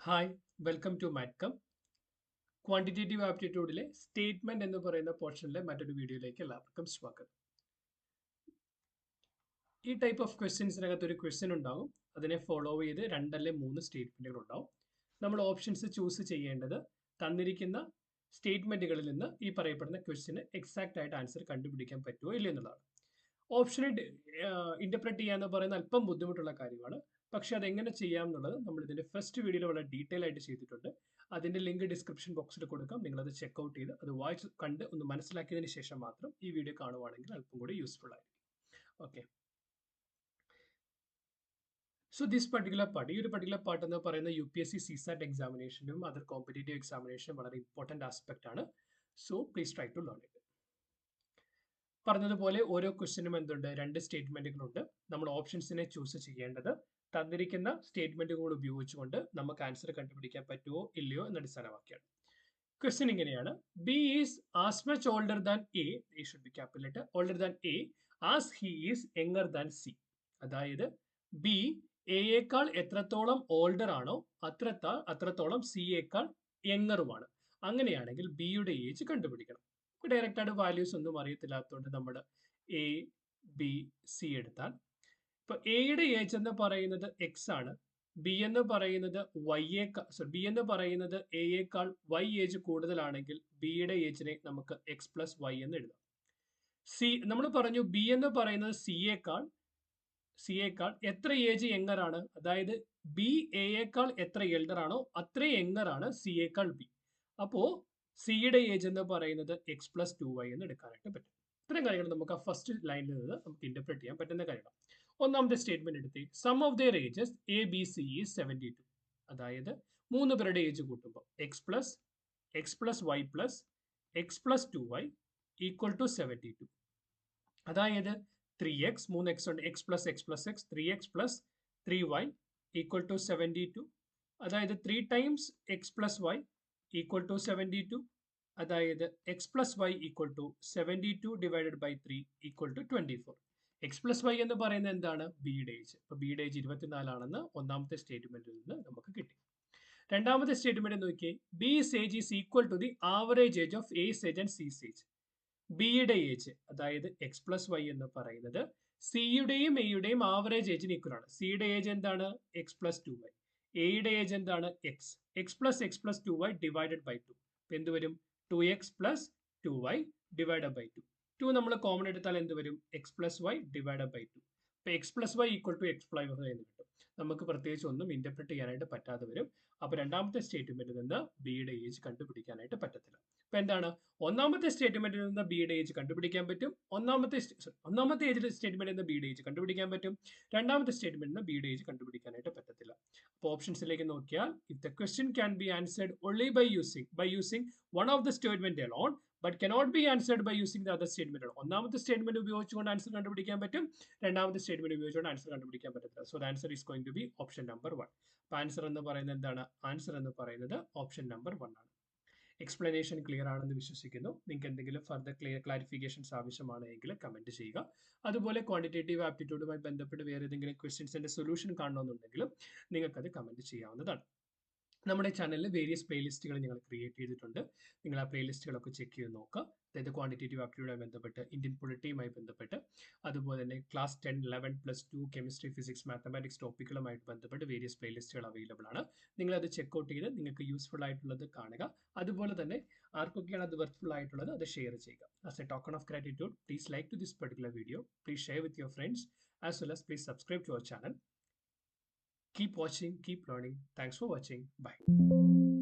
Hi welcome to മാറ്റ്കം quantitative ആപ്റ്റിറ്റ്യൂഡിലെ statement എന്ന് പറയുന്ന പോർഷനിലെ മറ്റൊരു വീഡിയോയിലേക്ക് എല്ലാവർക്കും സ്വാഗതം. ഈ ടൈപ്പ് ഓഫ് ക്വസ്റ്റ്യൻസിനകത്ത് ഒരു ക്വസ്റ്റ്യൻ ഉണ്ടാവും. അതിനെ ഫോളോ ചെയ്ത് 2 അല്ലെങ്കിൽ 3 സ്റ്റേറ്റ്മെന്റുകൾ ഉണ്ടാവും. നമ്മൾ ഓപ്ഷൻസ് ചൂസ് ചെയ്യേണ്ടത് തന്നിരിക്കുന്ന സ്റ്റേറ്റ്മെന്റുകളിൽ നിന്ന് ഈ പറയപ്പെടുന്ന ക്വസ്റ്റ്യന് എക്സാക്റ്റ് ആയിട്ട് ആൻസർ കണ്ടുപിടിക്കാൻ പറ്റുമോ ഇല്ല എന്നുള്ളതാണ്. ഓപ്ഷനെ ഇന്റർപ്രറ്റ് ചെയ്യാന്ന് പറയുന്ന അല്പം ബുദ്ധിമുട്ടുള്ള കാര്യമാണ്. പക്ഷെ അതെങ്ങനെ ചെയ്യാം എന്നുള്ളത് നമ്മൾ ഇതിന്റെ ഫസ്റ്റ് വീഡിയോയിൽ വളരെ ഡീറ്റെയിൽ ആയിട്ട് ചെയ്തിട്ടുണ്ട്. അതിന്റെ ലിങ്ക് ഡിസ്ക്രിപ്ഷൻ ബോക്സിൽ കൊടുക്കാം. നിങ്ങൾ അത് ചെക്ക്ഔട്ട് ചെയ്ത് അത് വായിച്ച് കണ്ട് ഒന്ന് മനസ്സിലാക്കിയതിന് ശേഷം മാത്രം ഈ വീഡിയോ കാണുവാണെങ്കിൽ അല്പം കൂടി യൂസ്ഫുൾ ആയിരിക്കും. Okay, so this particular part, ഈ ഒരു പർട്ടിക്കുലർ പാർട്ട് എന്ന് പറയുന്ന UPSC CSAT എക്സാമിനേഷനും അതർ കോമ്പറ്റേറ്റീവ് എക്സാമിനേഷനും വളരെ ഇമ്പോർട്ടന്റ് ആസ്പെക്ട് ആണ്. So please try to learn it. പറഞ്ഞതുപോലെ ഓരോ ക്വസ്റ്റ്യനും എന്തുണ്ട്, 2 സ്റ്റേറ്റ്മെന്റുകളുണ്ട്. നമ്മൾ ഓപ്ഷൻസിനെ ചൂസ് ചെയ്യേണ്ടത് തന്നിരിക്കുന്ന സ്റ്റേറ്റ്മെന്റുകൾ ഉപയോഗിച്ചുകൊണ്ട് നമുക്ക് ആൻസർ കണ്ടുപിടിക്കാൻ പറ്റുമോ ഇല്ലയോ എന്ന അടിസ്ഥാനമാക്കിയാണ്. ക്വസ്റ്റ്യൻ ഇങ്ങനെയാണ്: B is as much older than A, should be capital letter, older than A as he is younger than C. അതായത് ബി എയേക്കാൾ എത്രത്തോളം ഓൾഡർ ആണോ അത്രത്തോളം സിയേക്കാൾ യങ്ങറുമാണ്. അങ്ങനെയാണെങ്കിൽ ബിയുടെ ഏജ് കണ്ടുപിടിക്കണം. ഡയറക്റ്റ് ആയിട്ട് വാല്യൂസ് ഒന്നും അറിയത്തില്ലാത്തതുകൊണ്ട് നമ്മൾ എ ബി സി എടുത്താൽ, ഇപ്പൊ എയുടെ ഏജ് എന്ന് പറയുന്നത് എക്സ് ആണ്, ബി എന്ന് പറയുന്നത് ബി എന്ന് പറയുന്നത് എയേക്കാൾ വൈ ഏജ് കൂടുതലാണെങ്കിൽ ബിയുടെ ഏജിനെ നമുക്ക് എക്സ് പ്ലസ് വൈ എന്ന് എഴുതാം. സി നമ്മൾ പറഞ്ഞു ബി എന്ന് പറയുന്നത് സിയേക്കാൾ എത്ര ഏജ് യങ്ങറാണ്, അതായത് ബി എയേക്കാൾ എത്ര എൽഡർ ആണോ അത്ര യങ്ങറാണ് സിയേക്കാൾ ബി. അപ്പോ സിയുടെ ഏജ് എന്ന് പറയുന്നത് എക്സ് പ്ലസ് 2y എന്ന് എടുക്കാനായിട്ട് പറ്റും. ഇത്തരം കാര്യങ്ങൾ നമുക്ക് ആ ഫസ്റ്റ് ലൈനിൽ നിന്ന് നമുക്ക് ഇന്റർപ്രറ്റ് ചെയ്യാൻ പറ്റുന്ന കാര്യമാണ്. ഒന്നാമത്തെ സ്റ്റേറ്റ്മെന്റ് എടുത്ത് sum of their ages A B C is 72. അതായത് 3 പേരുടെ ഏജ് കൂട്ടുമ്പോൾ x plus y plus x plus 2y equal to 72. അതായത് 3x 3x ഉണ്ട്, x plus x plus x 3x plus 3y equal to 72. അതായത് 3 times x plus y equal to 72. അതായത് X plus y equal to 72 divided by 3 equal to 24. X plus Y എന്ന് പറയുന്നത് എന്താണ്, ബിയുടെ age. അപ്പൊ ബിയുടെ age 24 ആണെന്ന് ഒന്നാമത്തെ സ്റ്റേറ്റ്മെന്റിൽ നിന്ന് നമുക്ക് കിട്ടി. രണ്ടാമത്തെ സ്റ്റേറ്റ്മെന്റ് നോക്കിയേ, B's age is equal to the average age of A's age and c's age. ബിയുടെ ഏജ് അതായത് എക്സ് പ്ലസ് വൈ എന്ന് പറയുന്നത് സിയുടെയും എയുടെയും ആവറേജ് ഏജിന് ഈക്വൽ ആണ്. സിയുടെ ഏജ് എന്താണ്, എക്സ് പ്ലസ് 2y. എയുടെ ഏജ് എന്താണ്, X plus 2y divided by 2. എന്ത് വരും, 2x plus 2y divided by 2. 2 നമ്മൾ കോമൺ എടുത്താൽ എന്ത് വരും, x plus y divided by 2. അപ്പൊ x plus y equal to x plus Y എന്ന് കിട്ടും. നമുക്ക് പ്രത്യേകിച്ച് ഒന്നും ഇന്റർപ്രറ്റ് ചെയ്യാനായിട്ട് പറ്റാതെ വരും. അപ്പൊ രണ്ടാമത്തെ സ്റ്റേറ്റ്മെന്റിൽ നിന്ന് ബിയുടെ ഏജ് കണ്ടുപിടിക്കാനായിട്ട് പറ്റത്തില്ല. അപ്പൊ എന്താണ്, ഒന്നാമത്തെ സ്റ്റേറ്റ്മെന്റിൽ നിന്ന് ബിയുടെ ഏജ് കണ്ടുപിടിക്കാൻ പറ്റും. ഒന്നാമത്തെ സ്റ്റേറ്റ്മെന്റിൽ നിന്ന് ബിയുടെ ഏജ് കണ്ടുപിടിക്കാൻ പറ്റും. രണ്ടാമത്തെ സ്റ്റേറ്റ്മെന്റിൽ നിന്ന് ബിയുടെ ഏജ് കണ്ടുപിടിക്കാനായിട്ട് പറ്റത്തില്ല. അപ്പോൾ ഓപ്ഷൻസിലേക്ക് നോക്കിയാൽ, if the question can be answered only by using one of the statement alone but cannot be answered by using the other statement. ഒന്നാമത്തെ സ്റ്റേറ്റ്മെന്റ് ഉപയോഗിച്ചുകൊണ്ട് ആൻസർ കണ്ടുപിടിക്കാൻ പറ്റും, രണ്ടാമത്തെ സ്റ്റേറ്റ്മെന്റ് ഉപയോഗിച്ചുകൊണ്ട് ആൻസർ കണ്ടുപിടിക്കാൻ പറ്റത്തില്ല. So the answer is going to be option number 1. അപ്പൊ answer എന്ന് പറയുന്നത് എന്താണ്, ആൻസർ എന്ന് പറയുന്നത് ഓപ്ഷൻ നമ്പർ 1 ആണ്. എക്സ്പ്ലനേഷൻ ക്ലിയർ ആണെന്ന് വിശ്വസിക്കുന്നു. നിങ്ങൾക്ക് എന്തെങ്കിലും ഫർദർ ക്ലാരിഫിക്കേഷൻസ് ആവശ്യമാണെങ്കിൽ കമന്റ് ചെയ്യുക. അതുപോലെ ക്വാണ്ടിറ്റേറ്റീവ് ആപ്റ്റിറ്റ്യൂഡുമായി ബന്ധപ്പെട്ട് വേറെ ഏതെങ്കിലും ക്വസ്റ്റ്യൻസിന്റെ സൊല്യൂഷൻ കാണണമെന്നുണ്ടെങ്കിലും നിങ്ങൾക്കത് കമന്റ് ചെയ്യാവുന്നതാണ്. നമ്മുടെ ചാനലിൽ വേരിയസ് പ്ലേലിസ്റ്റുകൾ ഞങ്ങൾ ക്രിയേറ്റ് ചെയ്തിട്ടുണ്ട്. നിങ്ങൾ ആ പ്ലേലിസ്റ്റുകളൊക്കെ ചെക്ക് ചെയ്ത് നോക്കുക. അതായത് ക്വാണ്ടിറ്റേറ്റീവ് ആപ്റ്റിറ്റ്യൂഡുമായി ബന്ധപ്പെട്ട്, ഇന്ത്യൻ പൊളിറ്റിയുമായി ബന്ധപ്പെട്ട്, അതുപോലെ തന്നെ ക്ലാസ് 10, 11, +2 കെമിസ്ട്രി, ഫിസിക്സ്, മാത്തമാറ്റിക്സ് ടോപ്പിക്കുകളുമായിട്ട് ബന്ധപ്പെട്ട് വേരിയസ് പ്ലേലിസ്റ്റുകൾ അവൈലബിൾ ആണ്. നിങ്ങളത് ചെക്ക്ഔട്ട് ചെയ്ത് നിങ്ങൾക്ക് യൂസ്ഫുൾ ആയിട്ടുള്ളത് കാണുക. അതുപോലെ തന്നെ ആർക്കൊക്കെയാണ് അത് വർത്ത്ഫുൾ ആയിട്ടുള്ളത് അത് ഷെയർ ചെയ്യുക. As a token of gratitude, please like to this particular video, please share with your friends, as well as please subscribe to our channel. Keep watching, keep learning. Thanks for watching. Bye.